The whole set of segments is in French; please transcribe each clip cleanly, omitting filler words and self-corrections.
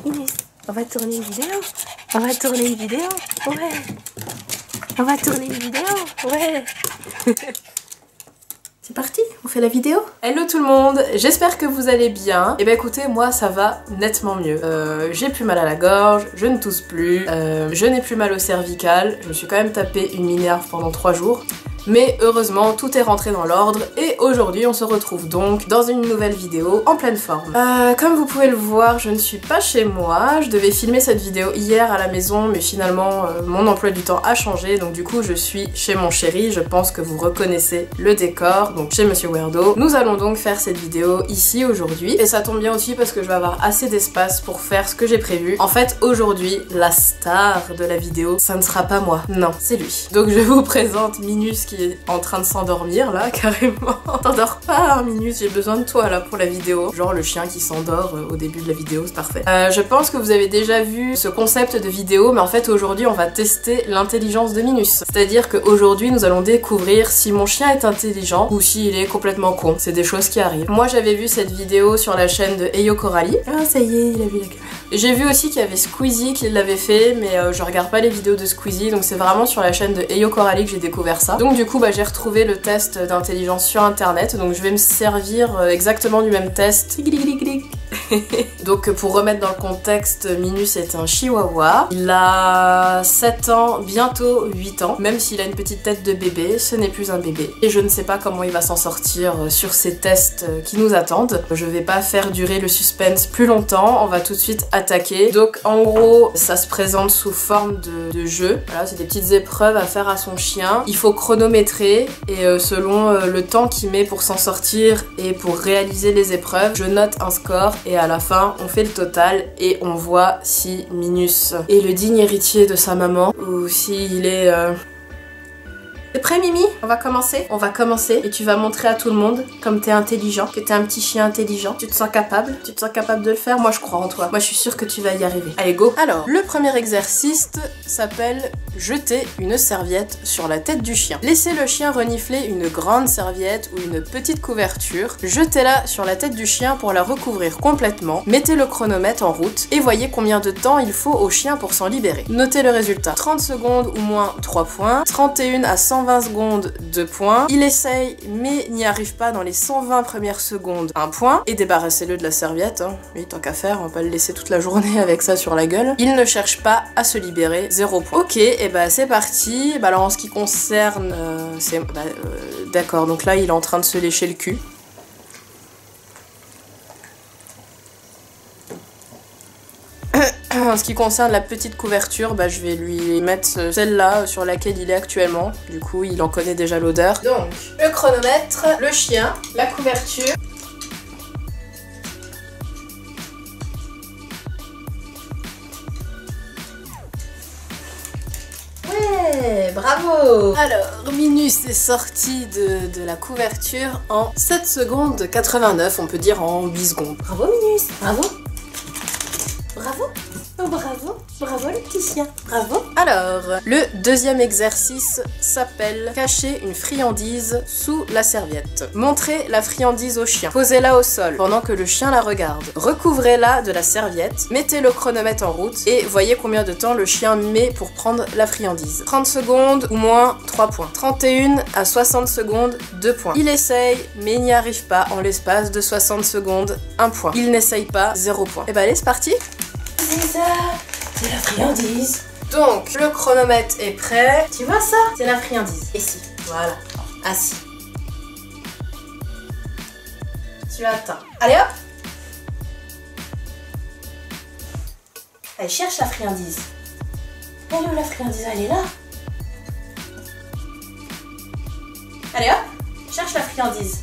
Minus, on va tourner une vidéo. On va tourner une vidéo. Ouais. On va tourner une vidéo. Ouais. C'est parti, on fait la vidéo. Hello tout le monde, j'espère que vous allez bien. Et ben écoutez, moi ça va nettement mieux. J'ai plus mal à la gorge, je ne tousse plus, je n'ai plus mal au cervical. Je me suis quand même tapé une Minerve pendant 3 jours. Mais heureusement, tout est rentré dans l'ordre et aujourd'hui on se retrouve donc dans une nouvelle vidéo en pleine forme. Comme vous pouvez le voir, je ne suis pas chez moi. Je devais filmer cette vidéo hier à la maison, mais finalement mon emploi du temps a changé, donc du coup je suis chez mon chéri. Je pense que vous reconnaissez le décor, donc chez Monsieur Weirdo. Nous allons donc faire cette vidéo ici aujourd'hui et ça tombe bien aussi parce que je vais avoir assez d'espace pour faire ce que j'ai prévu. En fait, aujourd'hui, la star de la vidéo, ça ne sera pas moi, non, c'est lui. Donc je vous présente Minus qui est en train de s'endormir là, carrément. T'endors pas, Minus, j'ai besoin de toi là pour la vidéo. Genre le chien qui s'endort au début de la vidéo, c'est parfait. Je pense que vous avez déjà vu ce concept de vidéo, mais en fait aujourd'hui on va tester l'intelligence de Minus. C'est-à-dire qu'aujourd'hui nous allons découvrir si mon chien est intelligent ou s'il est complètement con. C'est des choses qui arrivent. Moi j'avais vu cette vidéo sur la chaîne de Eyo Coralie. Ah ça y est, il a vu la caméra. J'ai vu aussi qu'il y avait Squeezie qui l'avait fait, mais je regarde pas les vidéos de Squeezie, donc c'est vraiment sur la chaîne de Eyo Coralie que j'ai découvert ça. Donc du coup j'ai retrouvé le test d'intelligence sur internet, donc je vais me servir exactement du même test. Donc pour remettre dans le contexte, Minus est un chihuahua. Il a 7 ans, bientôt 8 ans. Même s'il a une petite tête de bébé, ce n'est plus un bébé. Et je ne sais pas comment il va s'en sortir sur ces tests qui nous attendent. Je vais pas faire durer le suspense plus longtemps, on va tout de suite attaquer. Donc en gros, ça se présente sous forme de jeu. Voilà, c'est des petites épreuves à faire à son chien. Il faut chronométrer et selon le temps qu'il met pour s'en sortir et pour réaliser les épreuves, je note un score et à la fin on fait le total et on voit si Minus est le digne héritier de sa maman ou s'il est... T'es prêt Mimi? On va commencer? On va commencer et tu vas montrer à tout le monde comme t'es intelligent, que t'es un petit chien intelligent. Tu te sens capable? Tu te sens capable de le faire? Moi je crois en toi. Moi je suis sûre que tu vas y arriver. Allez go! Alors, le premier exercice s'appelle jeter une serviette sur la tête du chien. Laissez le chien renifler une grande serviette ou une petite couverture. Jetez-la sur la tête du chien pour la recouvrir complètement. Mettez le chronomètre en route et voyez combien de temps il faut au chien pour s'en libérer. Notez le résultat. 30 secondes ou moins 3 points. 31 à 120 secondes 2 points. Il essaye mais n'y arrive pas dans les 120 premières secondes 1 point. Et débarrassez-le de la serviette. Hein. Oui, tant qu'à faire, on va pas le laisser toute la journée avec ça sur la gueule. Il ne cherche pas à se libérer. 0 point. Ok, et bah c'est parti. Bah alors en ce qui concerne... d'accord, donc là il est en train de se lécher le cul. En ce qui concerne la petite couverture, bah, je vais lui mettre celle-là sur laquelle il est actuellement. Du coup, il en connaît déjà l'odeur. Donc, le chronomètre, le chien, la couverture. Ouais, bravo! Alors, Minus est sorti de la couverture en 7 secondes 89, on peut dire en 8 secondes. Bravo Minus! Bravo! Bravo! Oh, bravo, bravo le petit chien, bravo. Alors, le deuxième exercice s'appelle cacher une friandise sous la serviette. Montrez la friandise au chien. Posez-la au sol pendant que le chien la regarde. Recouvrez-la de la serviette, mettez le chronomètre en route et voyez combien de temps le chien met pour prendre la friandise. 30 secondes ou moins 3 points. 31 à 60 secondes 2 points. Il essaye mais n'y arrive pas en l'espace de 60 secondes 1 point. Il n'essaye pas 0 point. Et bah allez, c'est parti. C'est ça, c'est la friandise. Donc, le chronomètre est prêt. Tu vois ça? C'est la friandise. Ici, voilà, assis. Tu attends. Allez hop. Allez, cherche la friandise. Elle est où la friandise? Elle est là. Allez hop, cherche la friandise.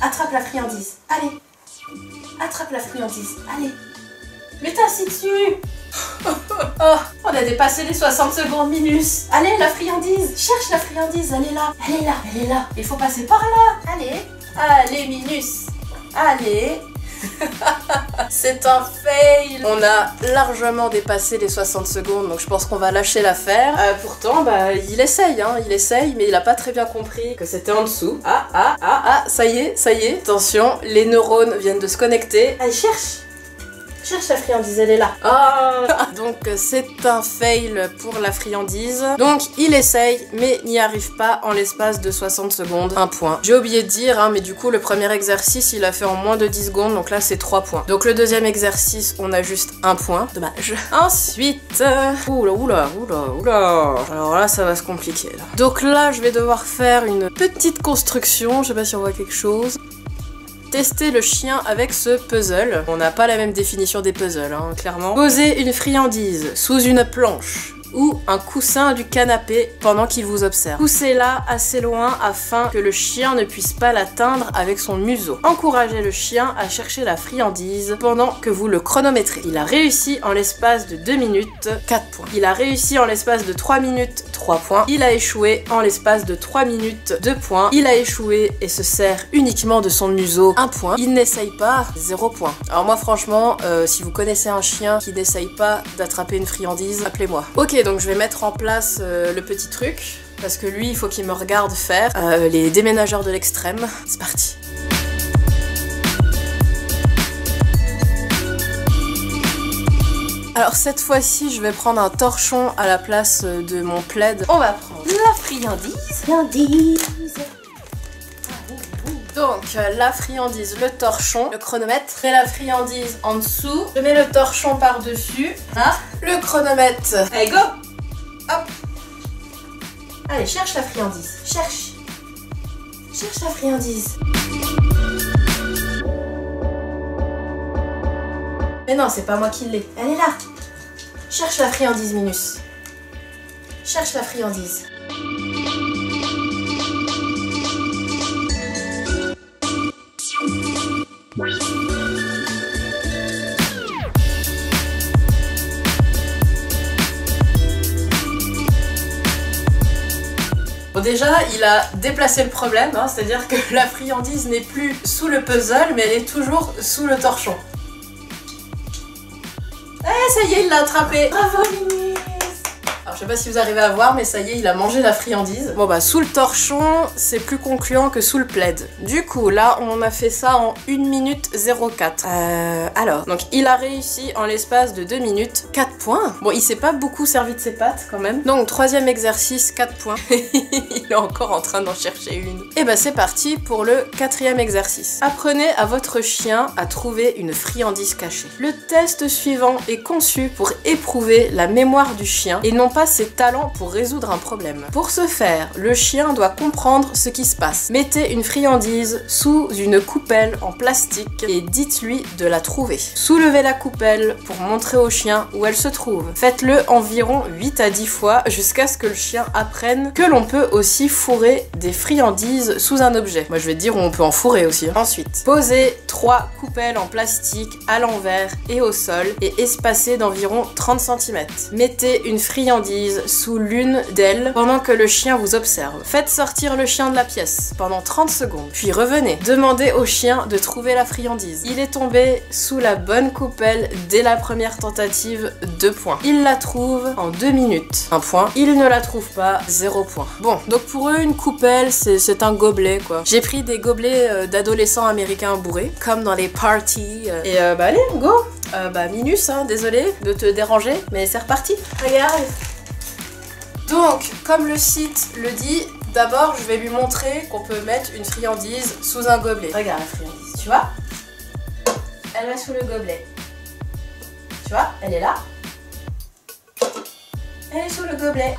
Attrape la friandise, allez. Attrape la friandise, allez. Mais t'as assis dessus. Oh, on a dépassé les 60 secondes Minus. Allez, la friandise, cherche la friandise, elle est là. Elle est là, elle est là. Il faut passer par là. Allez, allez Minus. Allez. c'est un fail. On a largement dépassé les 60 secondes, donc je pense qu'on va lâcher l'affaire. Pourtant, bah, il essaye, hein, mais il a pas très bien compris que c'était en dessous. Ça y est. Attention, les neurones viennent de se connecter. Allez, cherche la friandise, elle est là. Donc c'est un fail pour la friandise. Donc il essaye mais n'y arrive pas en l'espace de 60 secondes. 1 point. J'ai oublié de dire, hein, mais du coup le premier exercice il a fait en moins de 10 secondes, donc là c'est 3 points. Donc le deuxième exercice on a juste 1 point. Dommage. Ensuite... Oula. Alors là ça va se compliquer là. Donc là je vais devoir faire une petite construction, je sais pas si on voit quelque chose. Tester le chien avec ce puzzle. On n'a pas la même définition des puzzles, hein, clairement. Poser une friandise sous une planche ou un coussin du canapé pendant qu'il vous observe. Poussez-la assez loin afin que le chien ne puisse pas l'atteindre avec son museau. Encouragez le chien à chercher la friandise pendant que vous le chronométrez. Il a réussi en l'espace de 2 minutes, 4 points. Il a réussi en l'espace de 3 minutes, 3 points. Il a échoué en l'espace de 3 minutes, 2 points. Il a échoué et se sert uniquement de son museau, 1 point. Il n'essaye pas, 0 point. Alors moi franchement, si vous connaissez un chien qui n'essaye pas d'attraper une friandise, appelez-moi. Ok, donc je vais mettre en place le petit truc, parce que lui, il faut qu'il me regarde faire les déménageurs de l'extrême. C'est parti. Alors cette fois-ci, je vais prendre un torchon à la place de mon plaid. On va prendre la friandise. Donc la friandise, le torchon, le chronomètre, je mets la friandise en dessous, je mets le torchon par-dessus, le chronomètre, allez go. Hop. Allez, cherche la friandise. Cherche la friandise. Mais non, c'est pas moi qui l'ai. Elle est là. Cherche la friandise, Minus. Cherche la friandise. Bon déjà, il a déplacé le problème, hein, c'est-à-dire que la friandise n'est plus sous le puzzle, mais elle est toujours sous le torchon. Eh, ça y est, il l'a attrapé. Bravo, Minus. Alors, je sais pas si vous arrivez à voir, mais ça y est, il a mangé la friandise. Bon bah, sous le torchon, c'est plus concluant que sous le plaid. Du coup, là, on a fait ça en 1 minute 04. Alors, donc il a réussi en l'espace de 2 minutes, 4 points. Bon, il s'est pas beaucoup servi de ses pattes, quand même. Donc, troisième exercice, 4 points. Il est encore en train d'en chercher une. Et bah, c'est parti pour le 4e exercice. Apprenez à votre chien à trouver une friandise cachée. Le test suivant est conçu pour éprouver la mémoire du chien et non pas ses talents pour résoudre un problème. Pour ce faire, le chien doit comprendre ce qui se passe. Mettez une friandise sous une coupelle en plastique et dites-lui de la trouver. Soulevez la coupelle pour montrer au chien où elle se trouve. Faites-le environ 8 à 10 fois jusqu'à ce que le chien apprenne que l'on peut aussi fourrer des friandises sous un objet. Moi je vais te dire où on peut en fourrer aussi. Ensuite, posez 3 coupelles en plastique à l'envers et au sol et espacées d'environ 30 cm. Mettez une friandise sous l'une d'elles pendant que le chien vous observe. Faites sortir le chien de la pièce pendant 30 secondes, puis revenez. Demandez au chien de trouver la friandise. Il est tombé sous la bonne coupelle dès la première tentative, 2 points. Il la trouve en 2 minutes, 1 point. Il ne la trouve pas, 0 point. Bon, donc pour eux, une coupelle, c'est un gobelet, quoi. J'ai pris des gobelets d'adolescents américains bourrés, comme dans les parties. Et bah allez, go. Bah Minus, hein, désolé de te déranger, mais c'est reparti. Regarde. Donc, comme le site le dit, d'abord je vais lui montrer qu'on peut mettre une friandise sous un gobelet. Regarde la friandise, tu vois? Elle va sous le gobelet. Tu vois? Elle est là. Elle est sous le gobelet.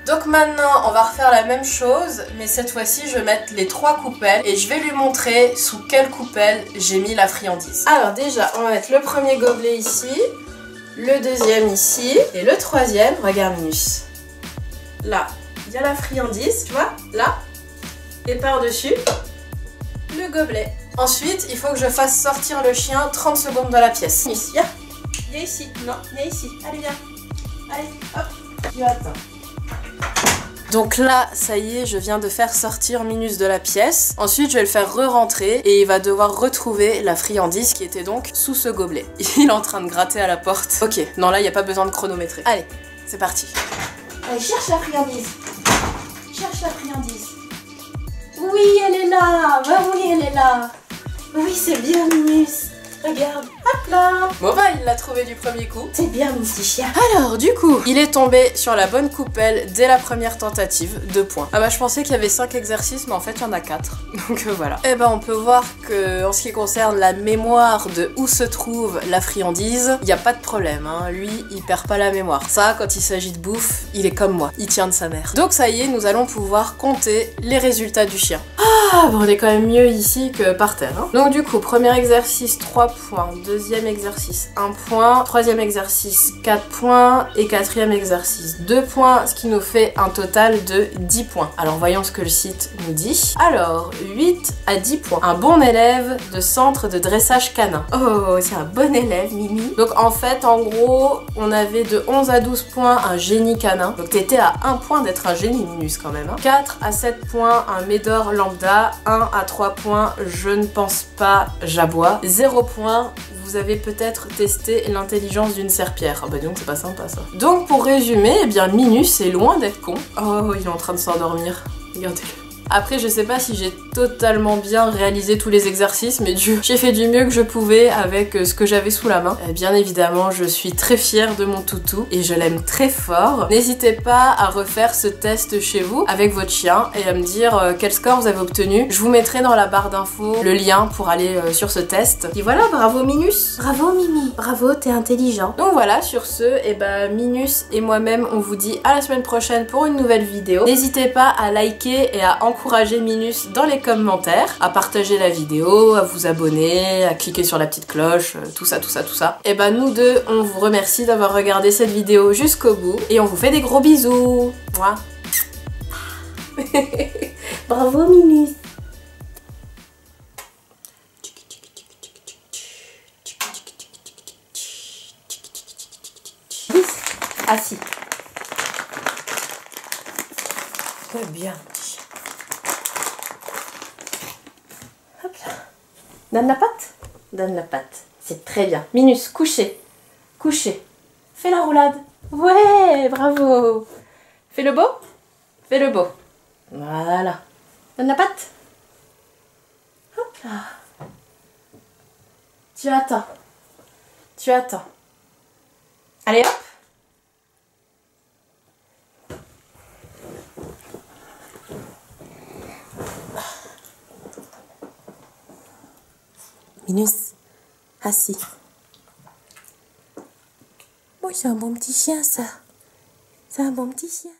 Donc maintenant, on va refaire la même chose, mais cette fois-ci, je vais mettre les 3 coupelles et je vais lui montrer sous quelle coupelle j'ai mis la friandise. Alors déjà, on va mettre le premier gobelet ici, le deuxième ici, et le troisième, regarde Minus. Là, il y a la friandise, tu vois, là, et par-dessus, le gobelet. Ensuite, il faut que je fasse sortir le chien 30 secondes de la pièce. Viens, viens ici. Non, viens ici. Allez, viens. Allez, hop. Tu attends. Donc là, ça y est, je viens de faire sortir Minus de la pièce. Ensuite, je vais le faire re-rentrer et il va devoir retrouver la friandise qui était donc sous ce gobelet. Il est en train de gratter à la porte. Ok, non là, il n'y a pas besoin de chronométrer. Allez, c'est parti. Allez, cherche la friandise. Cherche la friandise. Oui, elle est là. Bah oui, elle est là. Oui, c'est bien, Minus. Regarde, hop là. Bon bah, il l'a trouvé du premier coup. C'est bien, mon petit chien. Alors, du coup, il est tombé sur la bonne coupelle dès la première tentative. 2 points. Ah bah, je pensais qu'il y avait 5 exercices, mais en fait, il y en a 4. Donc voilà. Et bah, on peut voir que, en ce qui concerne la mémoire de où se trouve la friandise, il n'y a pas de problème, hein. Lui, il perd pas la mémoire. Ça, quand il s'agit de bouffe, il est comme moi. Il tient de sa mère. Donc ça y est, nous allons pouvoir compter les résultats du chien. Ah, bon, on est quand même mieux ici que par terre, hein. Donc du coup, premier exercice, 3 points. Deuxième exercice, 1 point. Troisième exercice, 4 points. Et quatrième exercice, 2 points, ce qui nous fait un total de 10 points. Alors voyons ce que le site nous dit. Alors, 8 à 10 points. Un bon élève de centre de dressage canin. Oh, c'est un bon élève, Mimi. Donc en fait, en gros, on avait de 11 à 12 points un génie canin. Donc t'étais à 1 point d'être un génie, Minus, quand même, hein. 4 à 7 points un médor lambda. 1 à 3 points, je ne pense pas, j'aboie. 0 points, vous avez peut-être testé l'intelligence d'une serpillère. Ah bah donc c'est pas sympa ça. Donc pour résumer, eh bien Minus est loin d'être con. Oh, il est en train de s'endormir. Regardez-le. Après, je sais pas si j'ai totalement bien réalisé tous les exercices, mais j'ai fait du mieux que je pouvais avec ce que j'avais sous la main. Bien évidemment, je suis très fière de mon toutou et je l'aime très fort. N'hésitez pas à refaire ce test chez vous avec votre chien et à me dire quel score vous avez obtenu. Je vous mettrai dans la barre d'infos le lien pour aller sur ce test. Et voilà, bravo Minus. Bravo Mimi. Bravo, t'es intelligent. Donc voilà, sur ce, et ben Minus et moi-même, on vous dit à la semaine prochaine pour une nouvelle vidéo. N'hésitez pas à liker et à encourager Minus dans les commentaires, à partager la vidéo, à vous abonner, à cliquer sur la petite cloche, tout ça, tout ça, tout ça. Et bah nous deux, on vous remercie d'avoir regardé cette vidéo jusqu'au bout et on vous fait des gros bisous. Mouah. Bravo Minus. Assis. Très bien. Hop là. Donne la patte. Donne la patte. C'est très bien. Minus, couché. Couché. Fais la roulade. Ouais, bravo. Fais le beau. Fais le beau. Voilà. Donne la patte. Hop là. Tu attends. Tu attends. Allez hop. Minus, assis. Bon, c'est un bon petit chien, ça. C'est un bon petit chien.